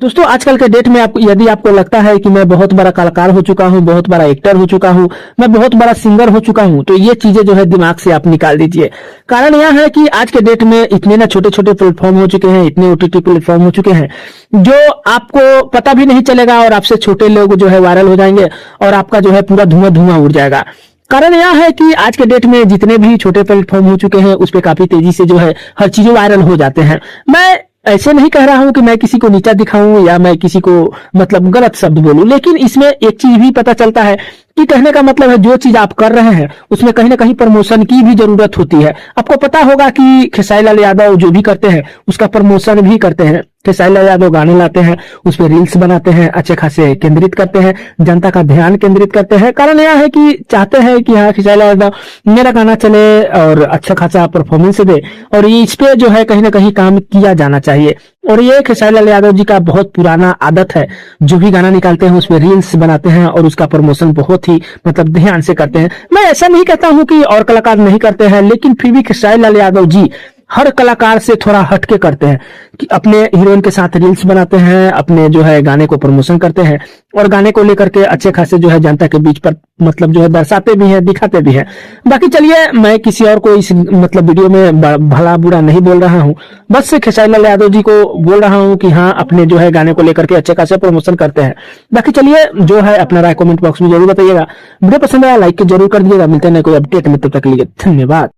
दोस्तों आजकल के डेट में आप यदि आपको लगता है कि मैं बहुत बड़ा कलाकार हो चुका हूं, बहुत बड़ा एक्टर हो चुका हूं, मैं बहुत बड़ा सिंगर हो चुका हूं, तो ये चीजें जो है दिमाग से आप निकाल दीजिए। कारण यह है कि आज के डेट में इतने ना छोटे छोटे प्लेटफॉर्म हो चुके हैं, इतने ओटीटी प्लेटफॉर्म हो चुके हैं जो आपको पता भी नहीं चलेगा और आपसे छोटे लोग जो है वायरल हो जाएंगे और आपका जो है पूरा धुआं धुआं उड़ जाएगा। कारण यह है कि आज के डेट में जितने भी छोटे प्लेटफॉर्म हो चुके हैं उस पे काफी तेजी से जो है हर चीजें वायरल हो जाते हैं। मैं ऐसे नहीं कह रहा हूं कि मैं किसी को नीचा दिखाऊं या मैं किसी को मतलब गलत शब्द बोलूं, लेकिन इसमें एक चीज भी पता चलता है कि कहने का मतलब है जो चीज आप कर रहे हैं उसमें कहीं ना कहीं प्रमोशन की भी जरूरत होती है। आपको पता होगा कि खेसारी लाल यादव जो भी करते हैं उसका प्रमोशन भी करते हैं। खेसारी लाल यादव गाने लाते हैं, उस पर रील्स बनाते हैं, अच्छे खासे केंद्रित करते हैं, जनता का ध्यान केंद्रित करते हैं। कारण यह है कि चाहते हैं कि हाँ खेसारी लाल यादव मेरा गाना चले और अच्छा खासा परफॉर्मेंस दे, और ये इस पे जो है कहीं ना कहीं काम किया जाना चाहिए। और ये खेसारी लाल यादव जी का बहुत पुराना आदत है, जो भी गाना निकालते हैं उसमें रील्स बनाते हैं और उसका प्रमोशन बहुत ही मतलब ध्यान से करते हैं। मैं ऐसा नहीं कहता हूं कि और कलाकार नहीं करते हैं, लेकिन फिर भी खेसारी लाल यादव जी हर कलाकार से थोड़ा हटके करते हैं कि अपने हीरोइन के साथ रील्स बनाते हैं, अपने जो है गाने को प्रमोशन करते हैं और गाने को लेकर के अच्छे खासे जो है जनता के बीच पर मतलब जो है दर्शाते भी हैं, दिखाते भी हैं। बाकी चलिए, मैं किसी और को इस मतलब वीडियो में भला बुरा नहीं बोल रहा हूं, बस खेसारी लाल यादव जी को बोल रहा हूं कि हाँ अपने जो है गाने को लेकर के अच्छे खासे प्रमोशन करते हैं। बाकी चलिए, जो है अपना राय कमेंट बॉक्स में जरूर बताइएगा। वीडियो पसंद आया लाइक जरूर कर दीजिएगा। मिलते हैं कोई अपडेट में, तब तक के लिए धन्यवाद।